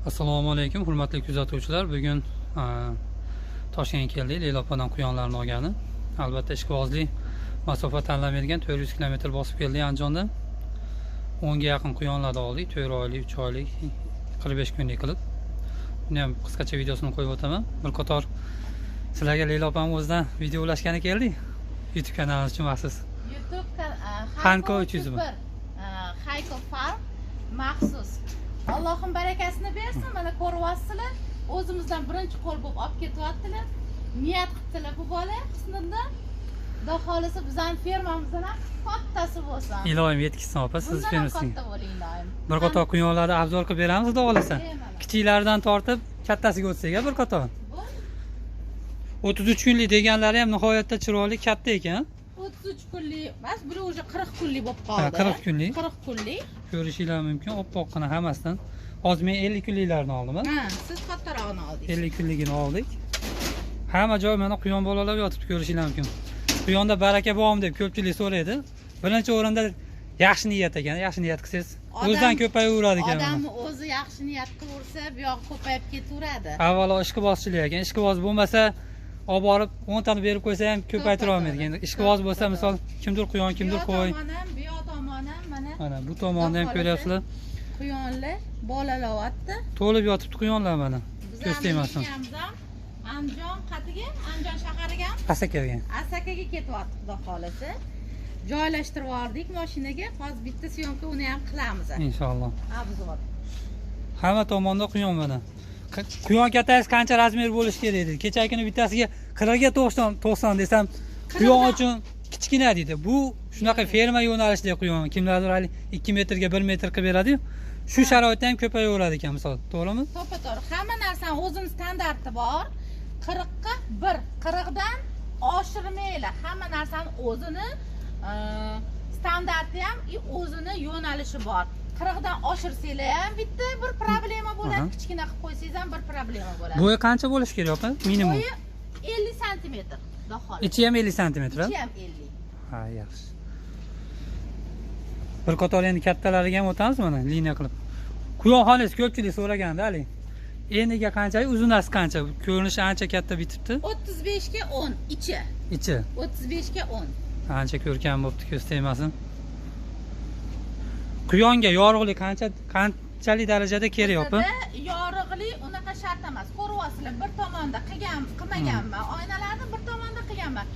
Assalomu alaykum, hurmatli kuzatuvchilar. Bugun Toshkentga keldik. Leylopadan quyonlarni olgani. Albatta ishqibozlik masofa tanlamaydigan 400 km bosib keldik Andijondan. 10 ga yaqin quyonlarni oldik. 4 oylik, 3 oylik, 45 kunlik qilib. Buni ham qisqacha videosini qo'yib o'taman. Bir qator sizlarga Leylopam o'zidan video ulashgani keldik. YouTube kanalimiz uchun maxsus. YouTube Hanko 301. Hayko Farm maxsus. Allohim barakasini bersin. Mana ko'ryapsizlar. O'zimizdan birinchi qo'l bo'lib olib ketyaptilar. Niyat qildilar bu bola husnidan. Xudo xolisa bizning fermamizdan ham kattasi bo'lsin. Iloyim yetkizsin opa, siz fermasinglar. Katta bo'ling iloyim. Bir qator quyonlarni obzor qilib beramiz, xudo xolasa. Kichiklaridan tortib kattasiga o'tsak, bir qator. 33 kunlik deganlari ham nihoyatda chiroyli, katta ekan. 33 kunlik emas, biri o'sha 40 kunlik bo'lib qoldi. 40 kunlik. 40 kunlik. Ko'rishinglar mumkin, oppoqqina hammasidan. Hozir men 50 kunliklarni oldim. Ha, siz kattarog'ini oldingiz. 50 kunligini oldik. Hamma joy mana quyon bolalar yotibdi, ko'rishinglar mumkin. Quyonda baraka bormi deb ko'pchilik so'raydi. Birinchi o'rinda yaxshi niyat ekan, yaxshi niyat qilsangiz o'zidan ko'payaveradi ekan. Odam o'zi yaxshi niyat qilsa, bu yoq ko'payib ketaveradi. Avvalo ishqibozchilik ekan. Ishqiboz bo'lmasa, olib borib 10 tani berib qo'ysa ham ko'paytira olmaydi. Endi ishqiboz bo'lsa, misol kimdir quyon, kimdir qo'y. Bu yoq tomon ham Mana bu tomonni ham ko'ryapsizlar. Quyonlar bolalayapti. To'lib yotibdi quyonlar mana. Ko'z tegmasin. Andijon qatiga, Andijon shahariga, Asakaga. Asakaga ketyapti, xudo xolasa. Joylashtirib yubordik mashinaga. Hozir bitta syomka uni ham qilamiz. Inshaalloh. Obzor. Hamma tomonda quyon mana. Quyon kattasi qancha razmer bo'lishi kerak dedi. Kecha kuni bittasiga 40 ga 90 desam, quyon uchun kichkina dedi. Bu shunaqa ferma yo'nalishli quyon. Kimlardir 2 metrga 1 metr qilib beradi-yu. Shu sharoitda ham ko'payaveradi ekan, misol. To'g'rimi? To'g'ri. Hamma narsani o'zini standarti bor. 40 ga 1, 40 dan oshirmaylar. Hamma narsani o'zini standarti ham, o'zini yo'nalishi bor. 40 dan oshirsanglar ham bitta bir problema bo'ladi. Kichkina qilib qo'ysangiz ham bir problema bo'ladi. Bo'yi qancha bo'lishi kerak opa? Minimum. Bo'yi 50 sm. Xudo xolasa. Ichi ham 50 sm. Ichi ham 50. Ha, yaxshi. Bir qator endi kattalariga ham o'tamiz mana liniya qilib. Quyon xonasi ko'pchilik so'raganda, ali. Eniga qancha, uzunasi qancha? Ko'rinishi ancha katta bitibdi. 35 ga 10 ichi. Ichi 35 ga 10. Ancha ko'rkam bo'pti, ko'z tegmasin. Quyonga yorug'lik qanchalik darajada kerak opa? Yorug'lik unaqa shart emas. Ko'ryapsizlar, bir tomonda qilmaganman. Oynalarni bir tomonda qilganman.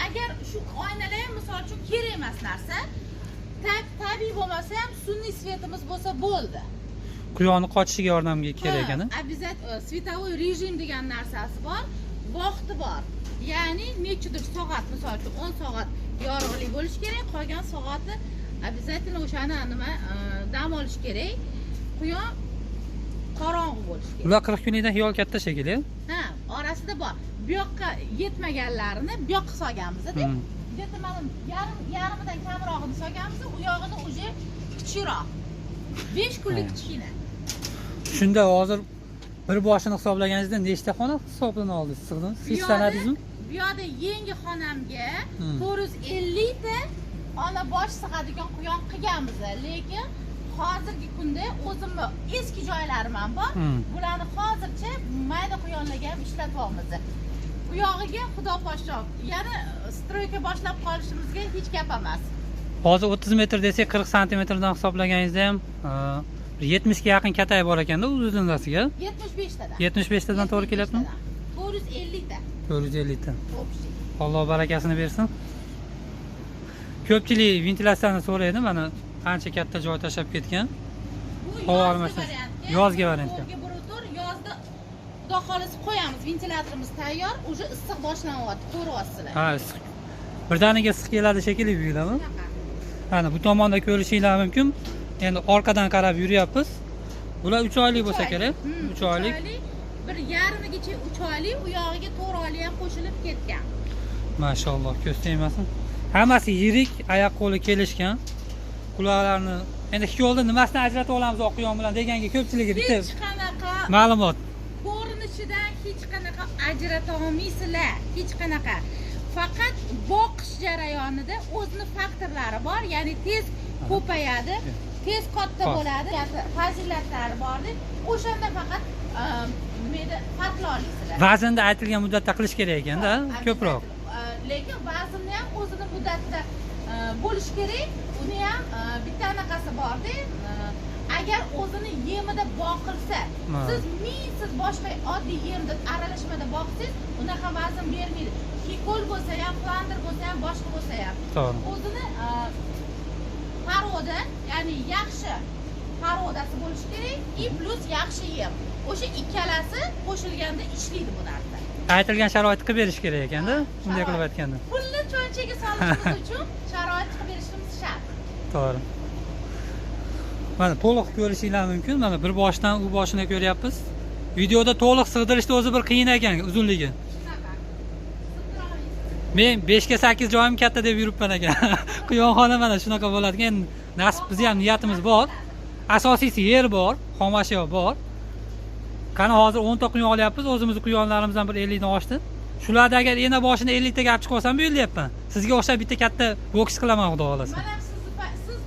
Agar shu oynalar ham misol uchun kerak emas narsa, tabiiy bo'lmasa ham sun'iy svetimiz bo'lsa bo'ldi. Quyonni qochishiga yordamga kerak ekan. Обязательно svetовой rejim degan narsasi bor, vaqti bor. Ya'ni nechidir soat, misol uchun 10 soat yorug'lik bo'lishi kerak, qolgan soati обязательно o'shani nima dam olish kerak. Quyon qorong'u bo'lishi kerak. Ular 40 kunlikdan xiyol katta shekilli. Ha, orasida bor. Bu yoqqa yetmaganlarini bu yoqqa solganmiz-da. Bitta mana yarimidan kamrog'ini solganmiz, u yog'ini uje kichikroq. 5 kunlik kichkina. Shunda hozir bir boshini hisoblaganingizda nechta xona hisobini oldingiz, sig'dingiz? Hech sanadingizmi? Bu yoqda yangi xonamga 450 ta ona bosh sig'adigan quyon qilganmiz, lekin hozirgi kunda o'zimni eski joylarim ham bor. Bularni hozircha mayda quyonlarga ham ishlatyapmiz. Bu yog'iga xudo poshsho, yana stroyka boshlab qolishimizga hech gap emas. Hozir 30 metr desak 40 santimetrdan hisoblaganingizda ham 70 ga yaqin katay bor ekanda uzunasiga. 75 tadan. 75 tadan to'g'ri kelyaptimi? 450 ta. 450 ta. Alloh barakasini bersin. Ko'pchilik ventilyatsiyani so'raydi, mana qancha katta joy tashab ketgan. Havo almashtirish. Yozgi variantga. Yozda xudo xolisi qo'yamiz, ventilyatorimiz tayyor, uje issiq boshlanyapti, ko'ryapsizlar. Ha, issiq. Birdaniga issiq keladi shekilli buyilami? Mana bu tomonda ko'rishinglar mumkin. Endi orqadan qarab yuryapmiz. Bular 3 oylik bo'lsa kerak. 3 oylik. Bir yarmigacha 3 oylik, u yog'iga 4 oylik ham qo'shilib ketgan. Mashalloh, ko'z tegmasin. Hammasi yirik, oyoq qo'li kelishgan. Quloqlarni endi xiyolda nimasidan ajratib olamiz oq quyon bilan deganga ko'pchiligi bitta hech qanaqa ma'lumot. Ko'rinishidan hech qanaqa ajrata olmaysizlar, hech qanaqa. Faqat boqish jarayonida o'zini faktorlari bor, ya'ni tez ko'payadi, tez katta bo'ladi, fazilatlari bordi. O'shanda faqat farqli olasizlar. Vaznda aytilgan muddatda qilish kerak ekanda, ko'proq. Lekin vaznni ham o'zini muddatida bo'lish kerak. Uni ham bitta anaqasi borda. Agar o'zini yemida boqilsa, siz boshqa oddiy yemda aralashmada boqsangiz, unaqa vazn bermaydi. Kikol bo'lsa ham, flandr bo'lsa ham, boshqa bo'lsa ham. O'zini paroda, ya'ni yaxshi parodasi bo'lishi kerak, plus yaxshi yem. O'sha ikkalasi qo'shilganda ishlaydi bu narsa. Aytilgan sharoitni qilib berish kerak ekanda, bunday qilib aytganda. Pulni cho'nchaga solishimiz uchun sharoit qilib berishimiz shart. To'g'ri. Mana to'liq ko'rishinglar mumkin. Mana bir boshdan u boshini ko'ryapmiz. Videoda to'liq sig'dirishda o'zi bir qiyin ekan uzunligi. Men 5 ga 8 joyim katta deb yuribman ekan. Quyonxona mana shunaqa bo'ladi. Endi nasib bizni ham niyatimiz bor. Asosiysi yer bor, xom ashyo bor. Qani hozir 10 ta quyon olyapmiz, o'zimizni quyonlarimizdan bir 50 dan oshdi. Shularda agar ena boshini 50 taga olib chiqib olsam bo'lyapman. Sizga o'xshab bitta katta boks qilaman xudo xolasa. Mana siz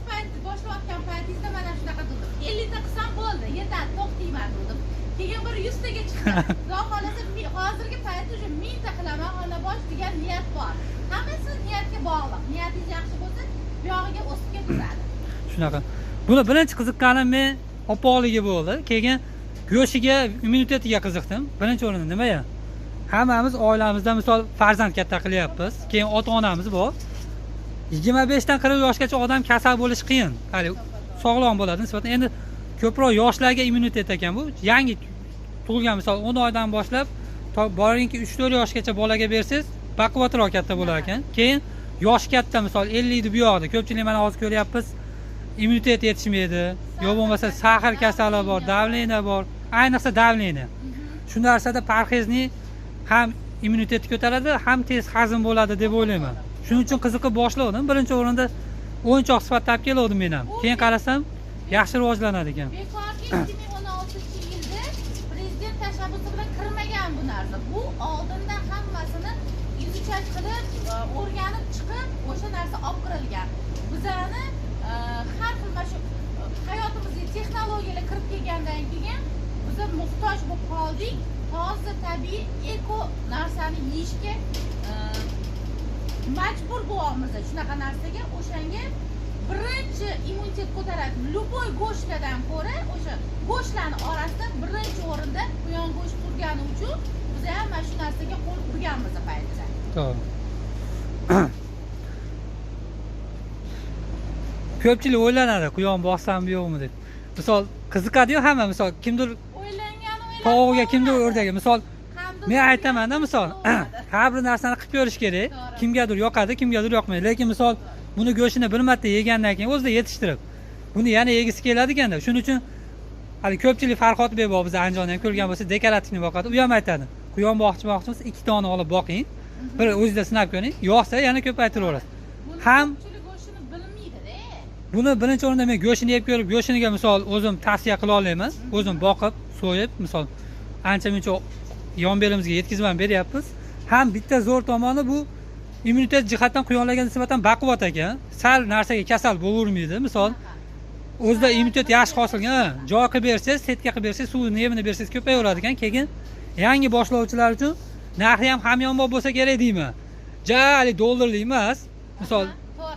boshlayotgan paytingizda mana shunaqa dedim. 50 ta qilsam bo'ldi, yetadi, to'xtayman dedim. Keyin bir 100 taga chiqdi. Xudo xolasa hozirgi paytda уже 1000 ta qilaman, ona bosh degan niyat bor. Hammasi niyatga bog'liq. Niyatingiz yaxshi bo'lsa, bu yog'iga o'sib ketadi. Shunaqa. Buni birinchi qiziqqanim men opoligi bo'ldi. Keyin go'shiga, immunitetiga qiziqdim. Birinchi o'rinda nima ya? Hammamiz oilamizda misol farzand katta qilyapmiz. Keyin ota-onamiz bor. 25 dan 40 yoshgacha odam kasal bo'lish qiyin. Hali sog'lom bo'ladi nisbatan. Endi ko'proq yoshlarga immunitet ekan bu. Yangi tug'ilgan misol 10 oydan boshlab boringki 3-4 yoshgacha bolaga bersangiz, baquvvatroq katta bo'lar ekan. Keyin yosh katta misol 50 bu yoqda. Ko'pchilik mana hozir ko'ryapmiz. Immunitet yetishmaydi. Yo bo'lmasa sahar kasali bor, davleniya bor. Ayniqsa davleniya. Shu narsada parhezning ham immunitetni ko'taradi, ham tez hazm bo'ladi deb o'ylayman. Shuning uchun qiziqib boshladim. Birinchi o'rinda o'yinchoq sifatida olib keldim men ham. Keyin qarasam, yaxshi rivojlanadi ekan. Bekorga 2016-yilda prezident tashabbusi bilan kirmagan bu narsa. Bu oldindan hammasini yuzichak qilib, o'rganib chiqib, o'sha narsa olib kirilgan. Bizani har xil shu hayotimizga texnologiyalar kirib kelgandan keyin biz muhtoj bo'lib qoldik. Toza tabiiy eko narsani yeyishga majbur bo'lyapmiz. Shunaqa narsaga o'shanga birinchi immunitet ko'taradi. Любой go'shtlardan ko'ra o'sha go'shtlarning orasida birinchi o'rinda quyon go'shti turgani uchun biz ham mana shu narsaga qo'l urganmiz paytda. To'g'ri. Ko'pchilik o'ylanadi, quyon boqsam yo'qmi deb. Misol qiziqadi-yu hamma, misol kimdir tovuqga, kimdir o'rdaga. Misol men aytaman-da, misol har bir narsani qilib ko'rish kerak. Kimgadir yoqadi, kimgadir yoqmaydi. Lekin misol buni go'shtini bir marta yegandan keyin o'zida yetishtirib, buni yana yegisi keladi ekanda. Shuning uchun hali ko'pchilik Farhodbek bor, biz Andijonda ham ko'rgan bo'lsa, dekorativni boqadi. U ham aytadi. Quyon boqmoqchimiz, 2 dona olib boqing. Bir o'zingizda sinab ko'ring. Yoqsa yana ko'paytiraverasiz. Ham buni birinchi o'rinda men go'shtini yeb ko'rib, go'shtiniga misol o'zim tavsiya qila olmayman. O'zim boqib, so'yib, misol ancha-muncha yon belimizga yetkazib ham beryapmiz. Ham bitta zo'r tomoni bu immunitet jihatdan quyonlarga nisbatan baquvvat ekan. Sal narsaga kasal bo'lavermaydi. Misol o'zida immunitet yaxshi hosilgan, joy qilib bersangiz, setka qilib bersangiz, suvni yemini bersangiz ko'payaveradi ekan. Keyin yangi boshlovchilar uchun narxi ham hamyonbop bo'lsa kerak deyman. Jali dollarli emas. Misol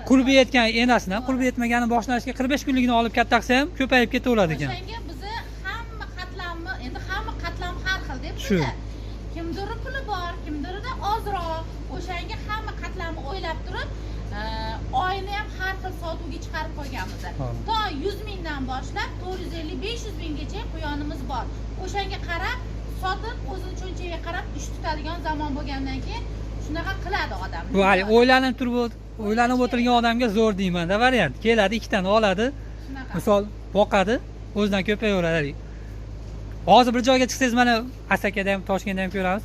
qurbi yetgan enasidan qurbi yetmaganini boshlashga 45 kunligini olib katta qilsa ham ko'payib ketaveradi ekan. O'shanga bizni hamma qatlamni, endi hamma qatlam har xil deb kimdir puli bor, kimdirda ozroq. O'shanga hamma qatlamni o'ylab turib, oyini ham har xil sotuvga chiqarib qo'yganmiz. To 100 mingdan boshlab 450-500 minggacha quyonimiz bor. O'shanga qarab sotib, o'zini cho'nchagiga qarab ish tutadigan zamon bo'lgandan keyin shunaqa qiladi odam. Bu hali o'ylanib o'tirgan odamga zo'r deyman-da variant. Keladi, 2 tani oladi. Misol boqadi, o'zidan ko'payaveradi. Hozir bir joyga chiqsangiz, mana Asakada ham, Toshkentda ham ko'ramiz.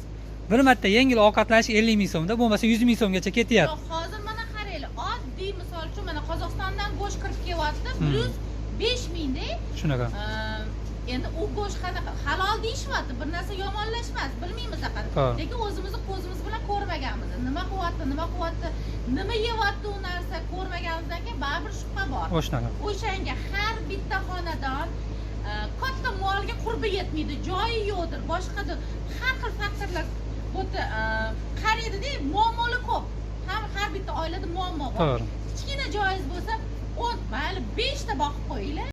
Bir marta yengil ovqatlanish 50 ming so'mda, bo'lmasa 100 ming so'mgacha ketyapti. Hozir mana qaranglar, oddiy misol uchun mana Qozog'istondan go'sht kirib kelyapti, plus 5 mingda. Shunaqa. endi u go'sht qanaqa halol deyishyapti, bir narsa yomonlashmas, bilmaymiz aqar. Lekin o'zimizni ko'zimiz bilan ko'rmaganmiz. Nima qilyapti, nima yeyapti u narsa ko'rmaganimizdan keyin baribir shubha bor. O'shanga har bitta xonadon katta molga qurbi yetmaydi, joyi yo'qdir, boshqadir. Har xil faktorlar bo'ta qaraydi-da, muammolar ko'p. Har bitta oilada muammo bor. Kichkina joyingiz bo'lsa, mayli 5 ta boqib qo'yinglar.